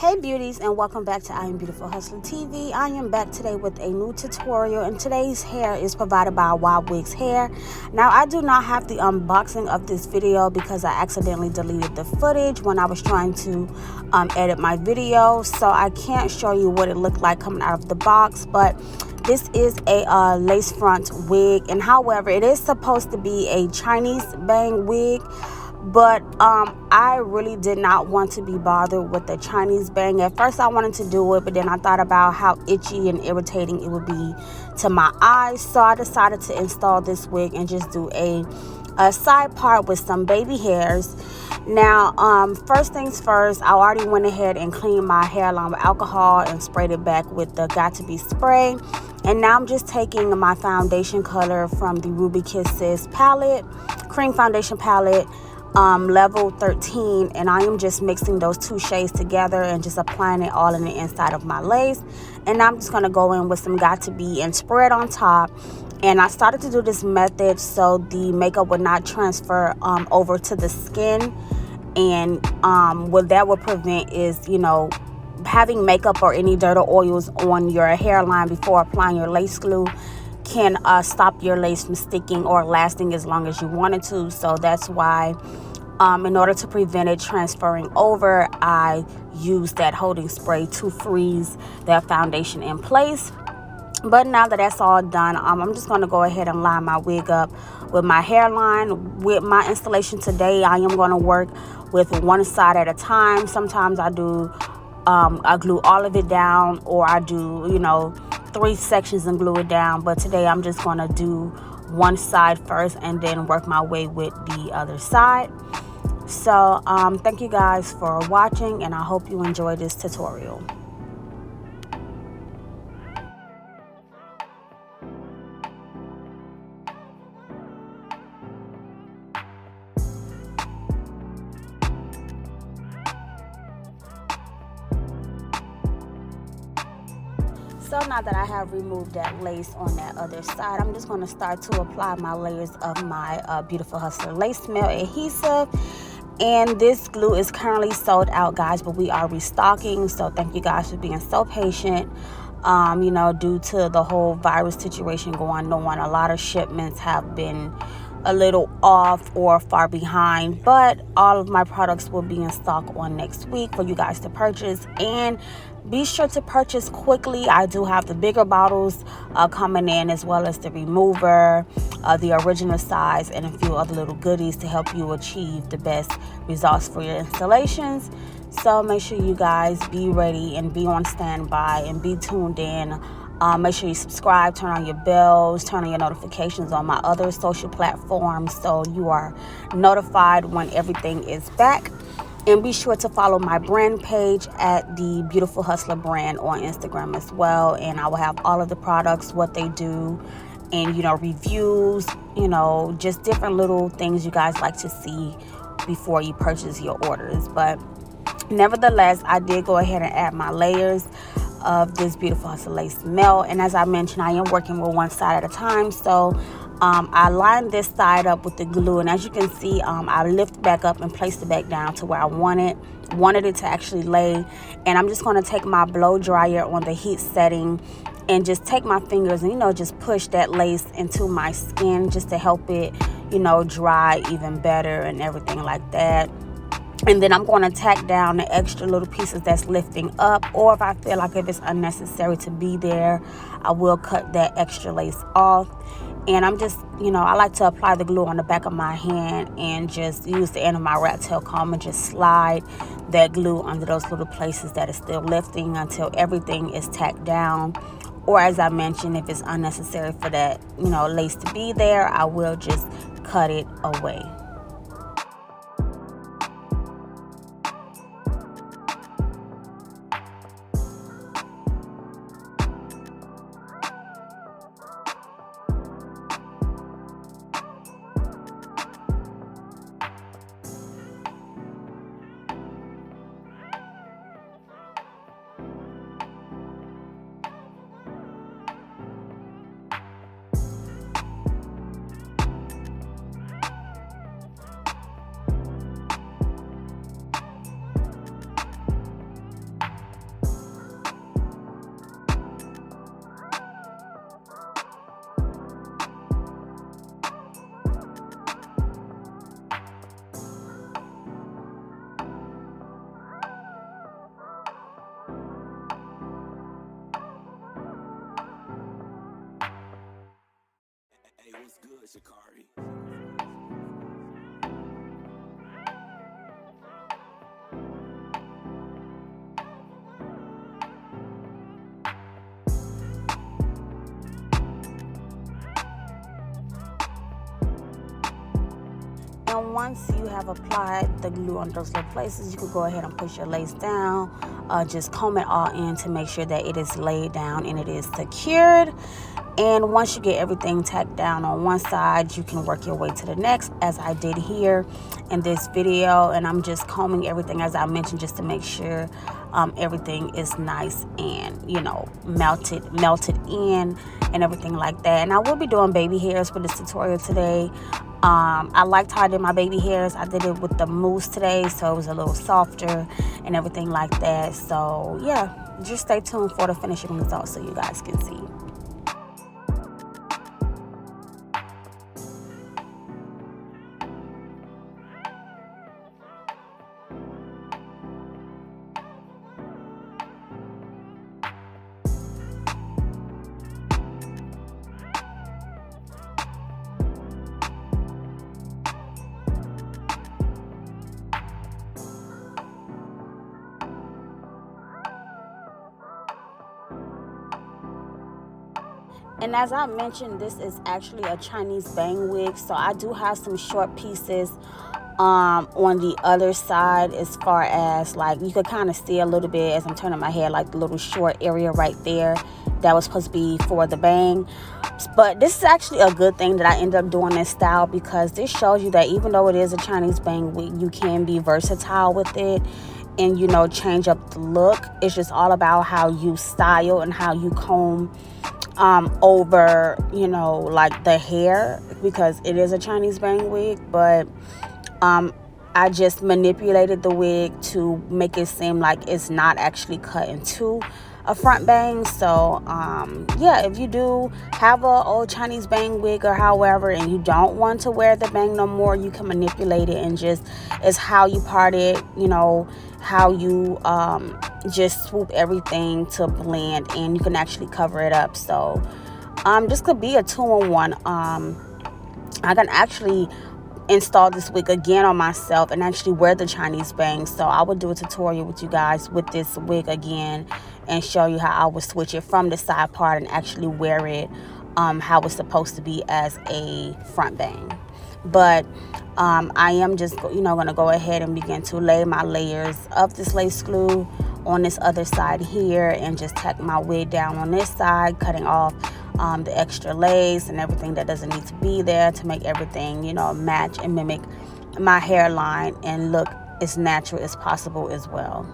Hey beauties, and welcome back to IAmBeautifulHustlerTV. I am back today with a new tutorial, and today's hair is provided by YWigs hair. Now I do not have the unboxing of this video because I accidentally deleted the footage when I was trying to edit my video, so I can't show you what it looked like coming out of the box. But this is a lace front wig, and however it is supposed to be a Chinese bang wig. But I really did not want to be bothered with the Chinese bang. At first I wanted to do it, but then I thought about how itchy and irritating it would be to my eyes, so I decided to install this wig and just do a side part with some baby hairs. Now first things first, I already went ahead and cleaned my hairline with alcohol and sprayed it back with the Got To Be spray. And now I'm just taking my foundation color from the Ruby Kisses palette, cream foundation palette, level 13, and I am just mixing those two shades together and just applying it all in the inside of my lace. And now I'm just going to go in with some Got To Be and spray it on top. And I started to do this method so the makeup would not transfer over to the skin. And what that would prevent is, you know, having makeup or any dirt or oils on your hairline before applying your lace glue can stop your lace from sticking or lasting as long as you wanted to. So that's why in order to prevent it transferring over, I use that holding spray to freeze that foundation in place. But now that that's all done, I'm just going to go ahead and line my wig up with my hairline. With my installation today, I am going to work with one side at a time. Sometimes I do I glue all of it down, or I do, you know, 3 sections and glue it down. But today I'm just going to do one side first and then work my way with the other side. So thank you guys for watching, and I hope you enjoy this tutorial. So now that I have removed that lace on that other side, I'm just going to start to apply my layers of my Beautiful Hustler lace melt adhesive. And this glue is currently sold out, guys, but we are restocking. So thank you guys for being so patient. You know, due to the whole virus situation going on, a lot of shipments have been a little off or far behind, but all of my products will be in stock on next week for you guys to purchase. And be sure to purchase quickly. I do have the bigger bottles coming in, as well as the remover, the original size, and a few other little goodies to help you achieve the best results for your installations. So make sure you guys be ready and be on standby and be tuned in. Make sure you subscribe, turn on your bells, turn on your notifications on my other social platforms so you are notified when everything is back. And be sure to follow my brand page at the Beautiful Hustler brand on Instagram as well. And I will have all of the products, what they do, and, you know, reviews, you know, just different little things you guys like to see before you purchase your orders. But nevertheless, I did go ahead and add my layers of this Beautiful Hustler lace melt. And as I mentioned, I am working with one side at a time. So I lined this side up with the glue, and as you can see, I lift back up and placed it back down to where I wanted it to actually lay. And I'm just going to take my blow dryer on the heat setting and just take my fingers and, you know, just push that lace into my skin just to help it, you know, dry even better and everything like that. And then I'm going to tack down the extra little pieces that's lifting up, or if I feel like if it's unnecessary to be there, I will cut that extra lace off. And I'm just, you know, I like to apply the glue on the back of my hand and just use the end of my rat tail comb and just slide that glue under those little places that is still lifting until everything is tacked down. Or as I mentioned, if it's unnecessary for that, you know, lace to be there, I will just cut it away. And once you have applied the glue on those little places, you can go ahead and push your lace down. Just comb it all in to make sure that it is laid down and it is secured. And once you get everything tacked down on one side, you can work your way to the next, as I did here in this video. And I'm just combing everything, as I mentioned, just to make sure everything is nice and, you know, melted in and everything like that. And I will be doing baby hairs for this tutorial today. I liked how I did my baby hairs. I did it with the mousse today, so it was a little softer and everything like that. So yeah, just stay tuned for the finishing results so you guys can see. And as I mentioned, this is actually a Chinese bang wig, so I do have some short pieces on the other side, as far as, like, you could kind of see a little bit as I'm turning my head, like the little short area right there that was supposed to be for the bang. But this is actually a good thing that I ended up doing this style, because this shows you that even though it is a Chinese bang wig, you can be versatile with it and, you know, change up the look. It's just all about how you style and how you comb over, you know, like the hair, because it is a Chinese bang wig. But I just manipulated the wig to make it seem like it's not actually cut into a front bang. So yeah, if you do have a old Chinese bang wig or however, and you don't want to wear the bang no more, you can manipulate it, and just, it's how you part it, you know, how you just swoop everything to blend, and you can actually cover it up. So this could be a 2-in-1. I can actually install this wig again on myself and actually wear the Chinese bangs. So I would do a tutorial with you guys with this wig again and show you how I would switch it from the side part and actually wear it how it's supposed to be as a front bang. But I am just, you know, going to go ahead and begin to lay my layers of this lace glue on this other side here, and just tack my wig down on this side, cutting off the extra lace and everything that doesn't need to be there, to make everything, you know, match and mimic my hairline and look as natural as possible as well.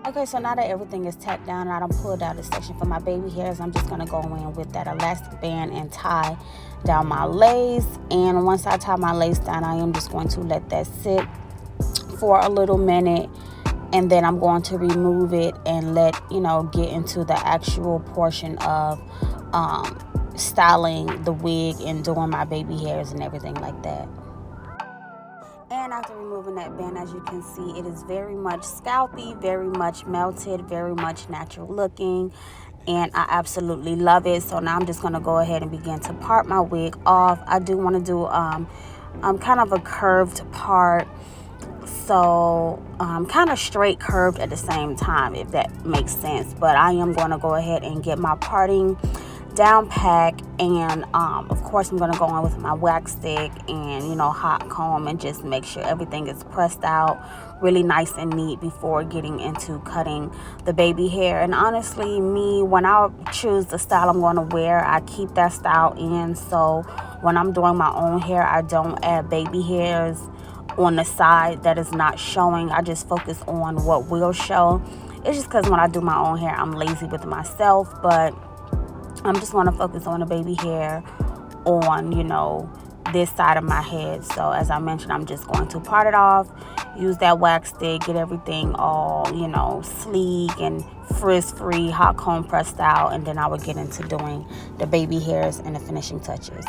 Okay, so now that everything is tacked down, I done pulled out a section for my baby hairs. I'm just going to go in with that elastic band and tie down my lace. And once I tie my lace down, I am just going to let that sit for a little minute, and then I'm going to remove it and let get into the actual portion of styling the wig and doing my baby hairs and everything like that. And after removing that band, as you can see, it is very much scalpy, very much melted, very much natural looking, and I absolutely love it. So now I'm just going to go ahead and begin to part my wig off. I do want to do kind of a curved part, so kind of straight curved at the same time, if that makes sense. But I am going to go ahead and get my parting down pack, and of course I'm going to go on with my wax stick and hot comb and just make sure everything is pressed out really nice and neat before getting into cutting the baby hair. And honestly, me, when I choose the style I'm going to wear, I keep that style in. So when I'm doing my own hair, I don't add baby hairs on the side that is not showing. I just focus on what will show. It's just because when I do my own hair, I'm lazy with myself, but I'm just going to focus on the baby hair on, this side of my head. So as I mentioned, I'm just going to part it off, use that wax stick, get everything all, sleek and frizz-free, hot comb pressed out, and then I would get into doing the baby hairs and the finishing touches.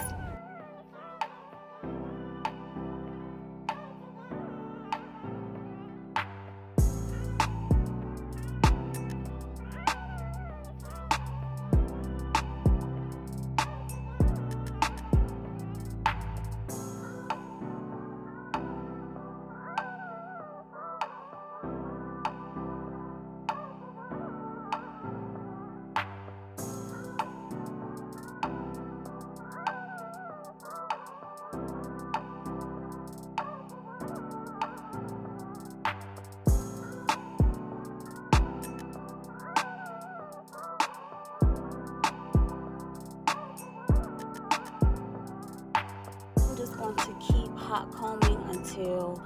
To keep hot combing until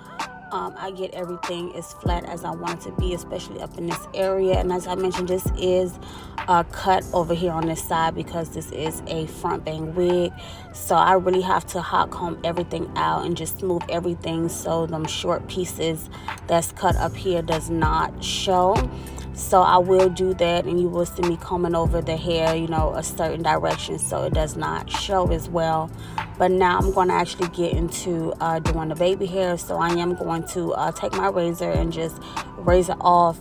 I get everything as flat as I want it to be, especially up in this area. And as I mentioned, this is a cut over here on this side because this is a front bang wig, so I really have to hot comb everything out and just smooth everything so them short pieces that's cut up here does not show. So I will do that, and you will see me combing over the hair, a certain direction so it does not show as well. But now I'm going to actually get into doing the baby hair. So I am going to take my razor and just razor off,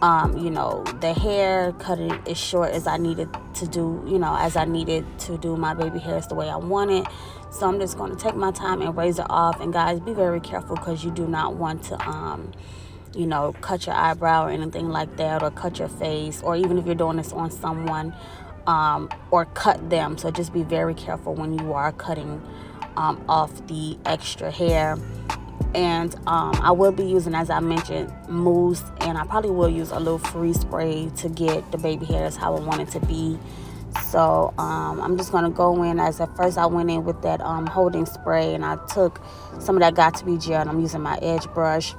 the hair, cut it as short as I needed to do, as I needed to do my baby hairs the way I want it. So I'm just going to take my time and razor off. And guys, be very careful because you do not want to cut your eyebrow or anything like that, or cut your face, or even if you're doing this on someone, or cut them. So just be very careful when you are cutting off the extra hair. And I will be using, as I mentioned, mousse, and I probably will use a little freeze spray to get the baby hairs how I want it to be. So I'm just going to go in. As at first I went in with that holding spray, and I took some of that Got To Be gel, and I'm using my edge brush,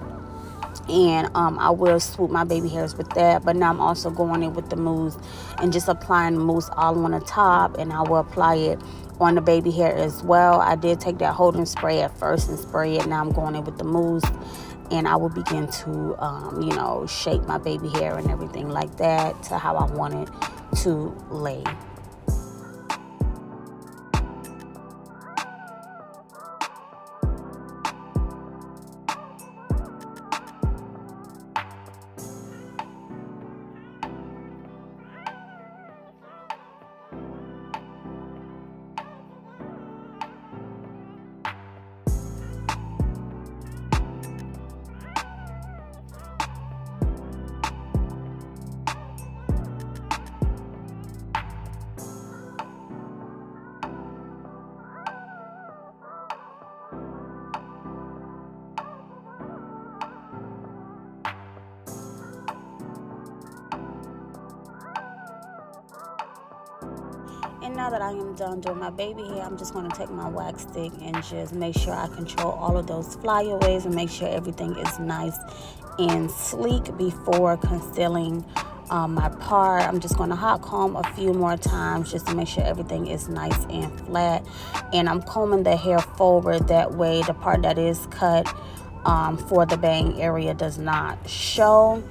and I will swoop my baby hairs with that. But now I'm also going in with the mousse and just applying the mousse all on the top, and I will apply it on the baby hair as well. I did take that holding spray at first and spray it. Now I'm going in with the mousse, and I will begin to shape my baby hair and everything like that to how I want it to lay. And now that I am done doing my baby hair, I'm just going to take my wax stick and just make sure I control all of those flyaways and make sure everything is nice and sleek before concealing my part. I'm just going to hot comb a few more times just to make sure everything is nice and flat. And I'm combing the hair forward, that way the part that is cut for the bang area does not show.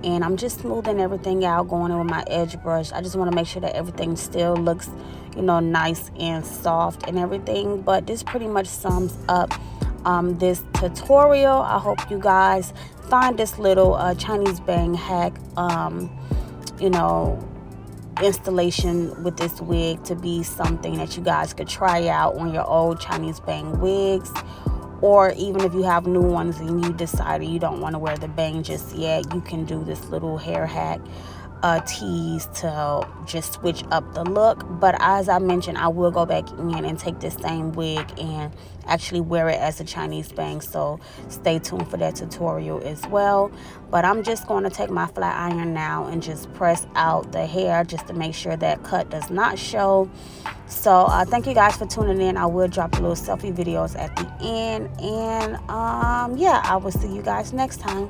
And I'm just smoothing everything out, going in with my edge brush. I just want to make sure that everything still looks, you know, nice and soft and everything. But this pretty much sums up this tutorial. I hope you guys find this little Chinese bang hack, you know, installation with this wig to be something that you guys could try out on your old Chinese bang wigs. Or even if you have new ones and you decided you don't want to wear the bang just yet, you can do this little hair hack tease to just switch up the look. But as I mentioned, I will go back in and take this same wig and actually wear it as a Chinese bang, so stay tuned for that tutorial as well. But I'm just going to take my flat iron now and just press out the hair just to make sure that cut does not show. So thank you guys for tuning in. I will drop little selfie videos at the end, and yeah, I will see you guys next time.